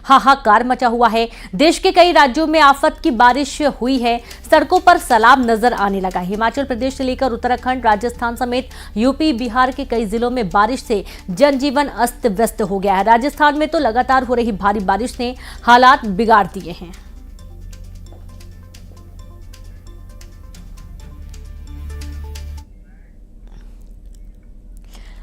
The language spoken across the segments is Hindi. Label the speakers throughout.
Speaker 1: हाहाकार मचा हुआ है। देश के कई राज्यों में आफत की बारिश हुई है, सड़कों पर सैलाब नजर आने लगा। हिमाचल प्रदेश से लेकर उत्तराखंड, राजस्थान समेत यूपी, बिहार के कई जिलों में बारिश से जनजीवन अस्त व्यस्त हो गया है। राजस्थान में तो लगातार हो रही भारी बारिश ने हालात बिगाड़ दिए हैं।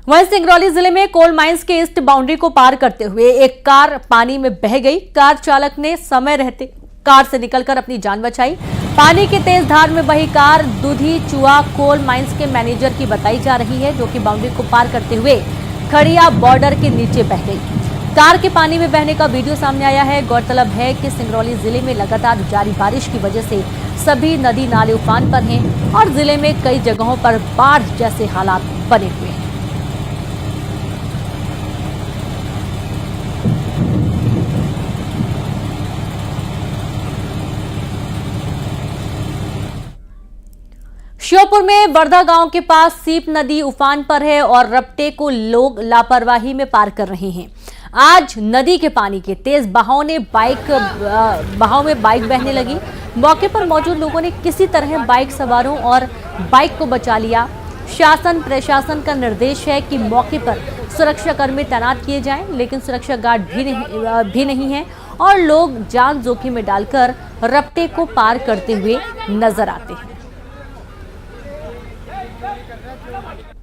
Speaker 1: वहीं सिंगरौली जिले में कोल माइंस के ईस्ट बाउंड्री को पार करते हुए एक कार पानी में बह गई। कार चालक ने समय रहते कार से निकलकर अपनी जान बचाई। पानी की तेज धार में बही कार दूधी चुआ कोल माइंस के मैनेजर की बताई जा रही है, जो कि बाउंड्री को पार करते हुए खड़िया बॉर्डर के नीचे बह गई। कार के पानी में बहने का वीडियो सामने आया है। गौरतलब है कि सिंगरौली जिले में लगातार जारी बारिश की वजह से सभी नदी नाले उफान पर हैं और जिले में कई जगहों पर बाढ़ जैसे हालात बने हुए हैं। श्योपुर में वर्धा गांव के पास सीप नदी उफान पर है और रपटे को लोग लापरवाही में पार कर रहे हैं। आज नदी के पानी के तेज बहाव में बाइक बहने लगी। मौके पर मौजूद लोगों ने किसी तरह बाइक सवारों और बाइक को बचा लिया। शासन प्रशासन का निर्देश है कि मौके पर सुरक्षाकर्मी तैनात किए जाएं, लेकिन सुरक्षा गार्ड भी नहीं है और लोग जान जोखिम में डालकर रपटे को पार करते हुए नजर आते हैं।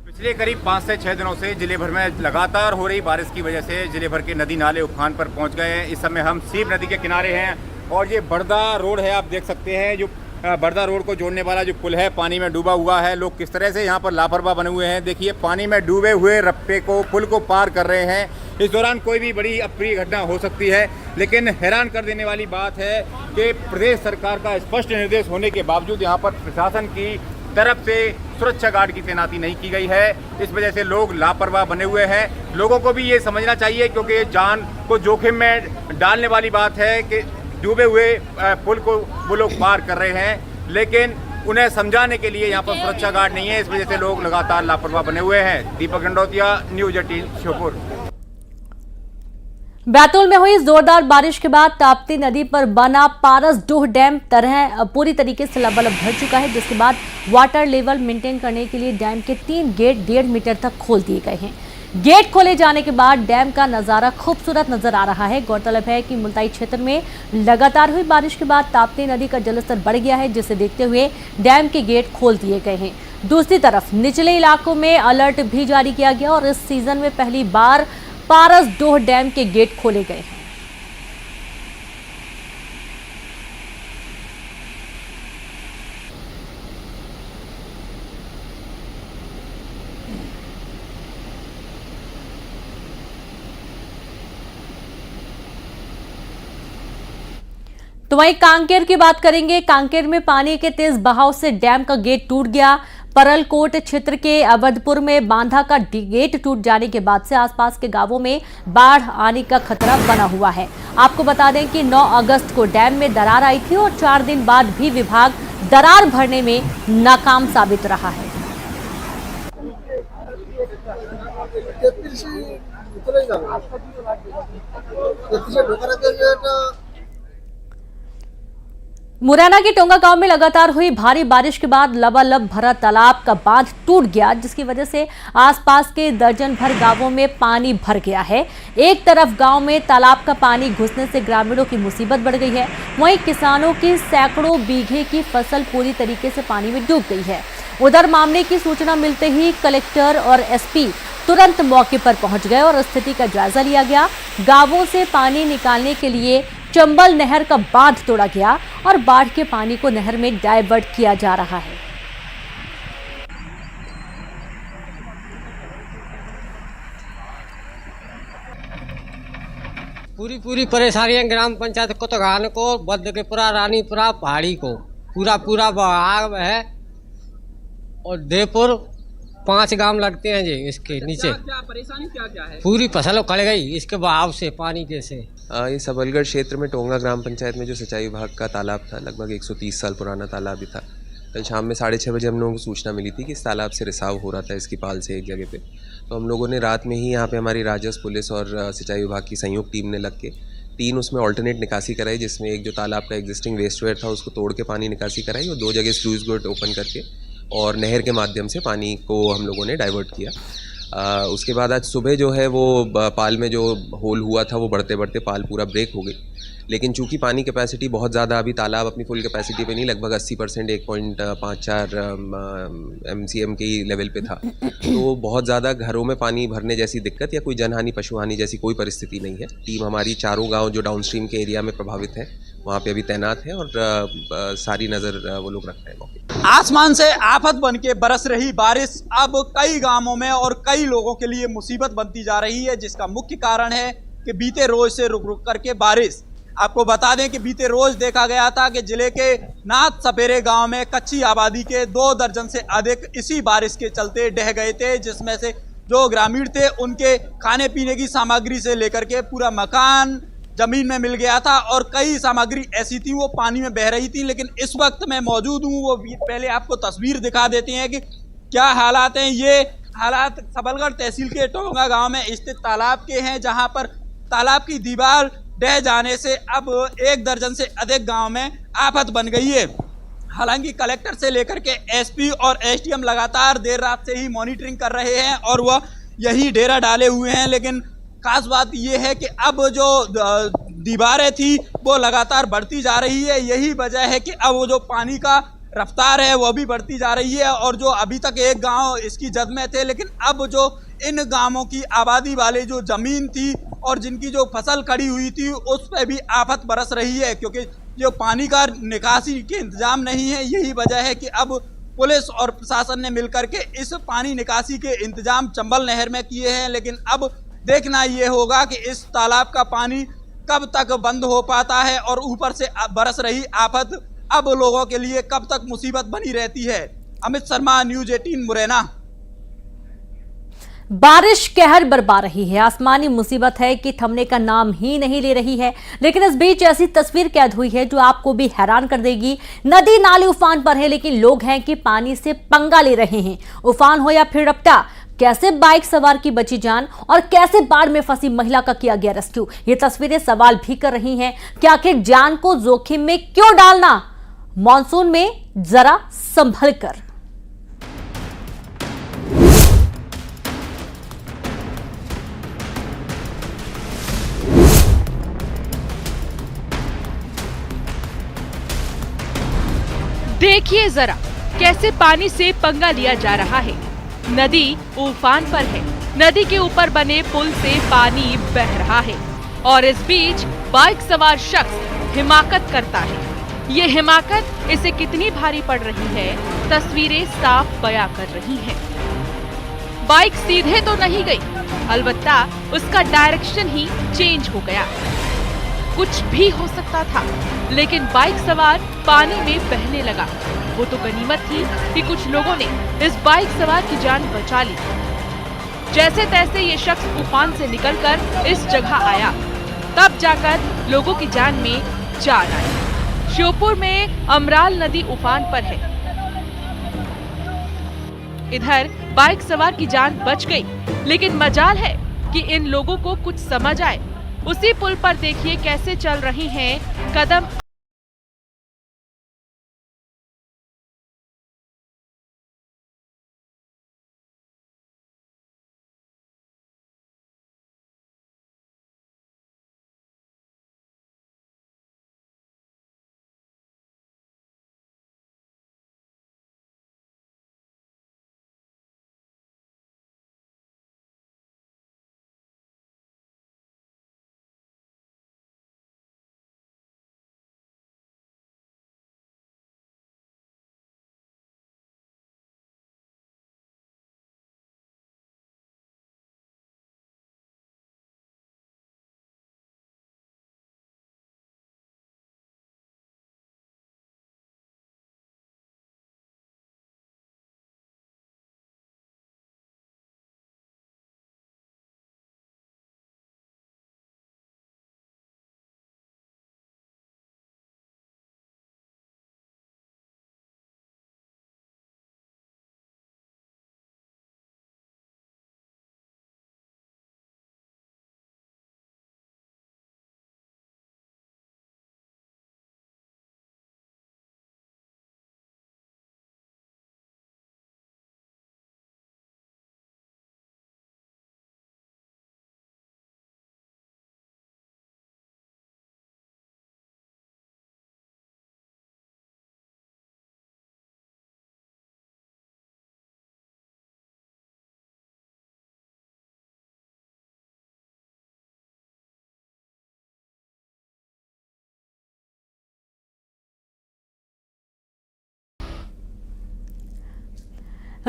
Speaker 2: पिछले करीब 5 से 6 दिनों से जिले भर में लगातार हो रही बारिश की वजह से जिले भर के नदी नाले उफान पर पहुंच गए हैं। इस समय हम सीप नदी के किनारे हैं और ये बड़दा रोड है, आप देख सकते हैं। जो बड़दा रोड को जोड़ने वाला जो पुल है पानी में डूबा हुआ है। लोग किस तरह से यहाँ पर लापरवाह बने हुए हैं, देखिए पानी में डूबे हुए रप्पे को पुल को पार कर रहे हैं। इस दौरान कोई भी बड़ी अप्रिय घटना हो सकती है, लेकिन हैरान कर देने वाली बात है कि प्रदेश सरकार का स्पष्ट निर्देश होने के बावजूद यहाँ पर प्रशासन की तरफ से सुरक्षा गार्ड की तैनाती नहीं की गई है। इस वजह से लोग लापरवाह बने हुए हैं। लोगों को भी ये समझना चाहिए, क्योंकि ये जान को जोखिम में डालने वाली बात है कि डूबे हुए पुल को वो लोग पार कर रहे हैं, लेकिन उन्हें समझाने के लिए यहाँ पर सुरक्षा गार्ड नहीं है। इस वजह से लोग लगातार लापरवाह बने हुए हैं। दीपक गंडोतिया, न्यूज 18 श्योपुर।
Speaker 1: बैतूल में हुई जोरदार बारिश के बाद ताप्ती नदी पर बना पारसडोह डैम पूरी तरीके से लबालब भर चुका है, जिसके बाद वाटर लेवल मेंटेन करने के लिए डैम के 3 गेट 1.5 मीटर तक खोल दिए गए हैं। गेट खोले जाने के बाद डैम का नजारा खूबसूरत नजर आ रहा है। गौरतलब है कि मुल्ताई क्षेत्र में लगातार हुई बारिश के बाद ताप्ती नदी का जलस्तर बढ़ गया है, जिसे देखते हुए डैम के गेट खोल दिए गए हैं। दूसरी तरफ निचले इलाकों में अलर्ट भी जारी किया गया और इस सीजन में पहली बार पारसडोह डैम के गेट खोले गए हैं। तो वहीं कांकेर की बात करेंगे। कांकेर में पानी के तेज बहाव से डैम का गेट टूट गया। परलकोट क्षेत्र के अवधपुर में बांधा का गेट टूट जाने के बाद से आसपास के गांवों में बाढ़ आने का खतरा बना हुआ है। आपको बता दें कि 9 अगस्त को डैम में दरार आई थी और 4 दिन बाद भी विभाग दरार भरने में नाकाम साबित रहा है। मुरैना के टोंगा गांव में लगातार हुई भारी बारिश के बाद लबालब भरा तालाब का बांध टूट गया, जिसकी वजह से आसपास के दर्जन भर गांवों में पानी भर गया है। एक तरफ गांव में तालाब का पानी घुसने से ग्रामीणों की मुसीबत बढ़ गई है, वहीं किसानों की सैकड़ों बीघे की फसल पूरी तरीके से पानी में डूब गई है। उधर मामले की सूचना मिलते ही कलेक्टर और एसपी तुरंत मौके पर पहुंच गए और स्थिति का जायजा लिया गया। गांवों से पानी निकालने के लिए चंबल नहर का बांध तोड़ा गया और बाढ़ के पानी को नहर में डायवर्ट किया जा रहा है।
Speaker 3: पूरी परेशानियां ग्राम पंचायत कोतगान को, बद्दकेपुरा, रानीपुरा, पहाड़ी को पूरा बहाव है और देवपुर 5 गांव लगते हैं जी। इसके नीचे क्या परेशानी क्या है? पूरी फसल उखड़ गई इसके बहाव से, पानी के से।
Speaker 4: ये सबलगढ़ क्षेत्र में टोंगा ग्राम पंचायत में जो सिंचाई विभाग का तालाब था, लगभग 130 साल पुराना तालाब भी था। कल शाम में 6:30 बजे हम लोगों को सूचना मिली थी कि इस तालाब से रिसाव हो रहा था इसकी पाल से एक जगह पे। तो हम लोगों ने रात में ही यहाँ पे हमारी राजस्व, पुलिस और सिंचाई विभाग की संयुक्त टीम ने लग के 3 उसमें ऑल्टरनेट निकासी कराई, जिसमें एक जो तालाब का एग्जिस्टिंग वेस्टवेयर था उसको तोड़ के पानी निकासी कराई और 2 जगह स्लूइस गेट ओपन करके और नहर के माध्यम से पानी को हम लोगों ने डाइवर्ट किया। उसके बाद आज सुबह जो है वो पाल में जो होल हुआ था वो बढ़ते बढ़ते पाल पूरा ब्रेक हो गई, लेकिन चूंकि पानी कैपेसिटी बहुत ज़्यादा, अभी तालाब अपनी फुल कैपेसिटी पे नहीं, लगभग 80%, 1.54 MCM की लेवल पे था, तो बहुत ज़्यादा घरों में पानी भरने जैसी दिक्कत या कोई जनहानि पशुहानि जैसी कोई परिस्थिति नहीं है। टीम हमारी चारों गांव जो डाउनस्ट्रीम के एरिया में प्रभावित है वहाँ पे अभी तैनात है और सारी नज़र वो लोग रख रहे हैं मौके पे।
Speaker 5: आसमान से आफत बन के बरस रही बारिश अब कई गांवों में और कई लोगों के लिए मुसीबत बनती जा रही है, जिसका मुख्य कारण है कि बीते रोज से रुक रुक करके बारिश। आपको बता दें कि बीते रोज देखा गया था कि जिले के नाथ सपेरे गांव में कच्ची आबादी के 2 दर्जन से अधिक इसी बारिश के चलते ढह गए थे, जिसमें से जो ग्रामीण थे उनके खाने पीने की सामग्री से लेकर के पूरा मकान जमीन में मिल गया था और कई सामग्री ऐसी थी वो पानी में बह रही थी। लेकिन इस वक्त मैं मौजूद हूँ, वो पहले आपको तस्वीर दिखा देते हैं कि क्या हालात हैं। ये हालात सबलगढ़ तहसील के टोंगा गांव में स्थित तालाब के हैं, जहां पर तालाब की दीवार ढह जाने से अब 1 दर्जन से अधिक गांव में आफत बन गई है। हालांकि कलेक्टर से लेकर के एसपी और एसडीएम लगातार देर रात से ही मॉनिटरिंग कर रहे हैं और वह यही डेरा डाले हुए हैं, लेकिन खास बात यह है कि अब जो दीवारें थी वो लगातार बढ़ती जा रही है। यही वजह है कि अब वो जो पानी का रफ्तार है वो भी बढ़ती जा रही है और जो अभी तक एक गांव इसकी जद में थे, लेकिन अब जो इन गांवों की आबादी वाले जो ज़मीन थी और जिनकी जो फसल खड़ी हुई थी उस पर भी आफत बरस रही है, क्योंकि जो पानी का निकासी के इंतजाम नहीं है। यही वजह है कि अब पुलिस और प्रशासन ने मिलकर के इस पानी निकासी के इंतजाम चंबल नहर में किए हैं, लेकिन अब देखना ये होगा कि इस तालाब का पानी कब तक बंद हो पाता है और ऊपर से बरस रही आफत अब लोगों के लिए कब तक मुसीबत बनी रहती है। अमित शर्मा, न्यूज़ 18 मुरैना।
Speaker 1: बारिश कहर बरपा रही है, आसमानी मुसीबत है कि थमने का नाम ही नहीं ले रही है। लेकिन इस बीच ऐसी तस्वीर कैद हुई है जो आपको भी हैरान कर देगी। नदी नाले उफान पर है, लेकिन लोग हैं कि पानी से पंगा ले रहे हैं। उफान हो या फिर रपटा, कैसे बाइक सवार की बची जान और कैसे बाढ़ में फंसी महिला का किया गया रेस्क्यू। ये तस्वीरें सवाल भी कर रही हैं कि आखिर जान को जोखिम में क्यों डालना। मॉनसून में जरा संभल कर।
Speaker 6: देखिए जरा कैसे पानी से पंगा लिया जा रहा है। नदी उफान पर है, नदी के ऊपर बने पुल से पानी बह रहा है और इस बीच बाइक सवार शख्स हिमाकत करता है। ये हिमाकत इसे कितनी भारी पड़ रही है, तस्वीरें साफ बयां कर रही हैं। बाइक सीधे तो नहीं गई, अलबत्ता उसका डायरेक्शन ही चेंज हो गया। कुछ भी हो सकता था, लेकिन बाइक सवार पानी में बहने लगा। वो तो गनीमत थी कि कुछ लोगों ने इस बाइक सवार की जान बचा ली। जैसे तैसे ये शख्स उफान से निकलकर इस जगह आया, तब जाकर लोगों की जान में जान आई। श्योपुर में अमराल नदी उफान पर है। इधर बाइक सवार की जान बच गई, लेकिन मजाल है कि इन लोगों को कुछ समझ आए। उसी पुल पर देखिए कैसे चल रही हैं कदम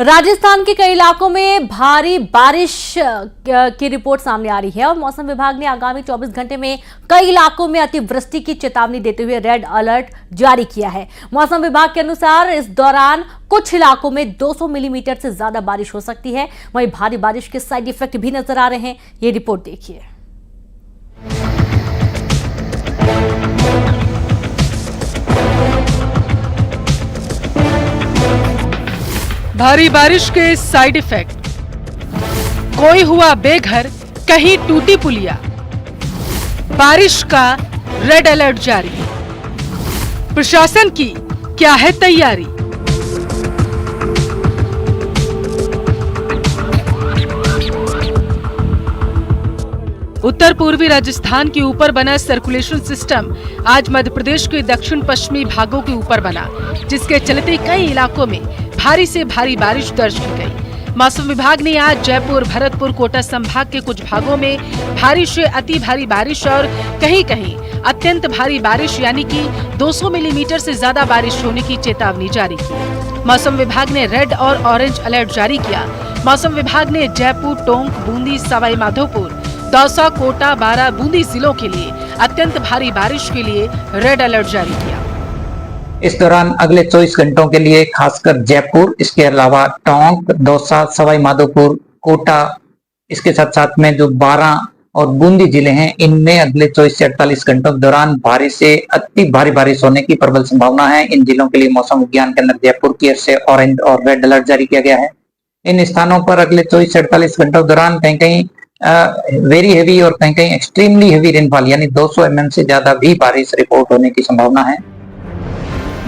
Speaker 1: राजस्थान के कई इलाकों में भारी बारिश की रिपोर्ट सामने आ रही है और मौसम विभाग ने आगामी 24 घंटे में कई इलाकों में अतिवृष्टि की चेतावनी देते हुए रेड अलर्ट जारी किया है। मौसम विभाग के अनुसार इस दौरान कुछ इलाकों में 200 मिलीमीटर से ज्यादा बारिश हो सकती है। वहीं भारी बारिश के साइड इफेक्ट भी नजर आ रहे हैं। ये रिपोर्ट देखिए।
Speaker 6: भारी बारिश के साइड इफेक्ट, कोई हुआ बेघर, कहीं टूटी पुलिया। बारिश का रेड अलर्ट जारी, प्रशासन की क्या है तैयारी? उत्तर पूर्वी राजस्थान के ऊपर बना सर्कुलेशन सिस्टम आज मध्य प्रदेश के दक्षिण पश्चिमी भागों के ऊपर बना, जिसके चलते कई इलाकों में भारी से भारी बारिश दर्ज की गई। मौसम विभाग ने आज जयपुर, भरतपुर, कोटा संभाग के कुछ भागों में भारी से अति भारी बारिश और कहीं कहीं अत्यंत भारी बारिश यानी कि 200 मिलीमीटर से ज्यादा बारिश होने की चेतावनी जारी की। मौसम विभाग ने रेड और ऑरेंज अलर्ट जारी किया। मौसम विभाग ने जयपुर, टोंक, बूंदी, सवाई माधोपुर, दौसा, कोटा, बारां, बूंदी जिलों के लिए अत्यंत भारी बारिश के लिए रेड अलर्ट जारी किया।
Speaker 7: इस दौरान अगले 24 घंटों के लिए खासकर जयपुर, इसके अलावा टोंक, दौसा, सवाई माधोपुर, कोटा, इसके साथ साथ में जो बारां और बूंदी जिले हैं, इनमें अगले 24 से 48 घंटों के दौरान भारी से अति भारी बारिश होने की प्रबल संभावना है। इन जिलों के लिए मौसम विज्ञान केंद्र जयपुर की ओर से ऑरेंज और रेड अलर्ट जारी किया गया है। इन स्थानों पर अगले 24 से 48 घंटों के दौरान कहीं कहीं वेरी हेवी और कहीं कहीं एक्सट्रीमली हेवी रेनफॉल यानी 200 mm से ज्यादा भी बारिश रिपोर्ट होने की संभावना है।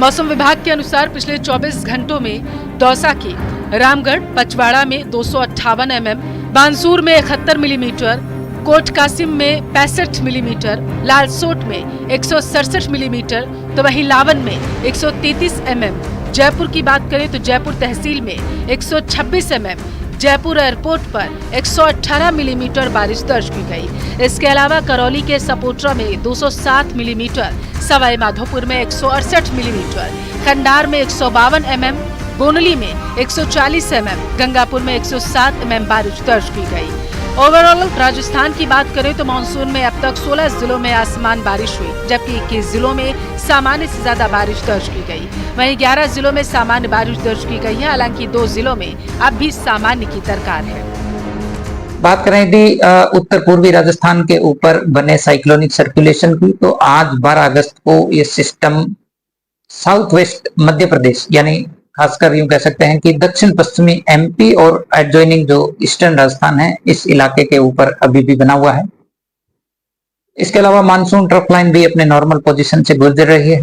Speaker 6: मौसम विभाग के अनुसार पिछले 24 घंटों में दौसा के रामगढ़, पचवाड़ा में 258 mm, बानसूर में 71 मिलीमीटर, कोट कासिम में 65 मिलीमीटर, लालसोट में 167 मिलीमीटर, तो वहीं लावन में 133 mm। जयपुर की बात करें तो जयपुर तहसील में 126 mm, जयपुर एयरपोर्ट पर 118 मिलीमीटर बारिश दर्ज की गई। इसके अलावा करौली के सपोट्रा में 207 मिलीमीटर, सवाई माधोपुर में 168 मिलीमीटर, खंडार में 152 mm, बोनली में 140 mm, गंगापुर में 107 mm बारिश दर्ज की गई। ओवरऑल राजस्थान की बात करें तो मानसून में अब तक 16 जिलों में आसमान बारिश हुई, जबकि 21 जिलों में सामान्य से ज्यादा बारिश दर्ज की गई। वहीं 11 जिलों में सामान्य बारिश दर्ज की गई है, हालांकि 2 जिलों में अब भी सामान्य की दरकार है।
Speaker 7: बात करें यदि उत्तर पूर्वी राजस्थान के ऊपर बने साइक्लोनिक सर्कुलेशन की, तो आज 12 अगस्त को ये system south west Madhya Pradesh यानी खासकर यूं कह सकते हैं कि दक्षिण पश्चिमी एमपी और एडजॉइनिंग जो ईस्टर्न राजस्थान है, इस इलाके के ऊपर अभी भी बना हुआ है। इसके अलावा मानसून ट्रफ लाइन भी अपने नॉर्मल पोजीशन से गुजर रही है।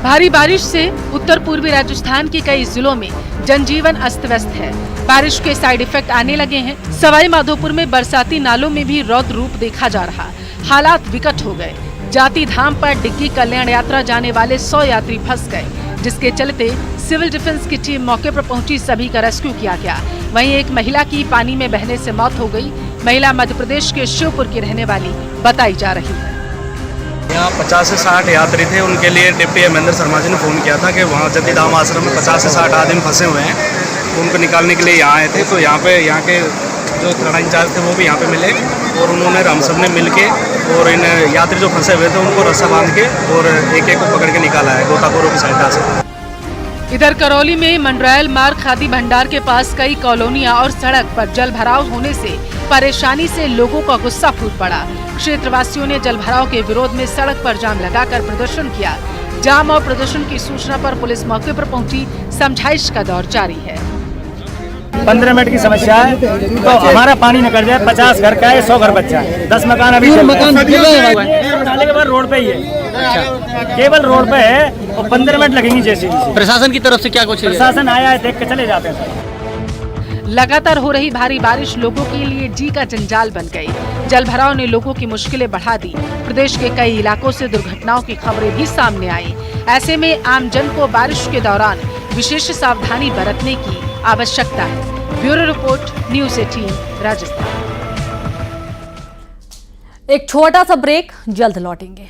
Speaker 6: भारी बारिश से उत्तर पूर्वी राजस्थान के कई जिलों में जनजीवन अस्त व्यस्त है। बारिश के साइड इफेक्ट आने लगे हैं। सवाई माधोपुर में बरसाती नालों में भी रौद्र रूप देखा जा रहा, हालात विकट हो गए। जाति धाम पर डिग्गी कल्याण यात्रा जाने वाले 100 यात्री फंस गए, जिसके चलते सिविल डिफेंस की टीम मौके पर पहुंची, सभी का रेस्क्यू किया गया। वहीं एक महिला की पानी में बहने से मौत हो गई। महिला मध्य प्रदेश के शिवपुर की रहने वाली बताई जा रही है।
Speaker 8: यहाँ 50 से 60 यात्री थे, उनके लिए डिप्टी महेंद्र शर्मा जी ने फ़ोन किया था कि वहाँ जतिधाम आश्रम में 50 से 60 आदमी फंसे हुए हैं, उनको निकालने के लिए यहाँ आए थे। तो यहाँ के जो थाना इंचार्ज थे वो भी यहाँ पे मिले और उन्होंने हम सब ने मिल के और इन यात्री जो फंसे हुए थे उनको रस्सा बांध के और एक को पकड़ के निकाला है गोताखोरों की सहायता से।
Speaker 6: इधर करौली में मंडरायल मार्ग खादी भंडार के पास कई कॉलोनियां और सड़क पर जल भराव होने से परेशानी से लोगों का गुस्सा फूट पड़ा। क्षेत्रवासियों ने जल भराव के विरोध में सड़क पर जाम लगाकर प्रदर्शन किया। जाम और प्रदर्शन की सूचना पर पुलिस मौके पर पहुंची, समझाइश का दौर जारी है।
Speaker 9: 15 मिनट की समस्या है तो हमारा पानी निकल जाए। 50 घर का है, 100 घर बच्चा है, 10 मकान अभी नाले के बाद रोड पे ही है। केवल रोड पे है और 15 मिनट लगेंगी। जैसे
Speaker 10: प्रशासन की तरफ से क्या कुछ
Speaker 9: प्रशासन आया है, देख के चले जाते हैं।
Speaker 6: लगातार हो रही भारी बारिश लोगों के लिए जी का जंजाल बन गई। जल भराव ने लोगों की मुश्किलें बढ़ा दी। प्रदेश के कई इलाकों से दुर्घटनाओं की खबरें भी सामने आई। ऐसे में आम जन को बारिश के दौरान विशेष सावधानी बरतने की आवश्यकता है। Bureau report, news 18 Rajasthan.
Speaker 1: एक छोटा सा ब्रेक, जल्द लौटेंगे।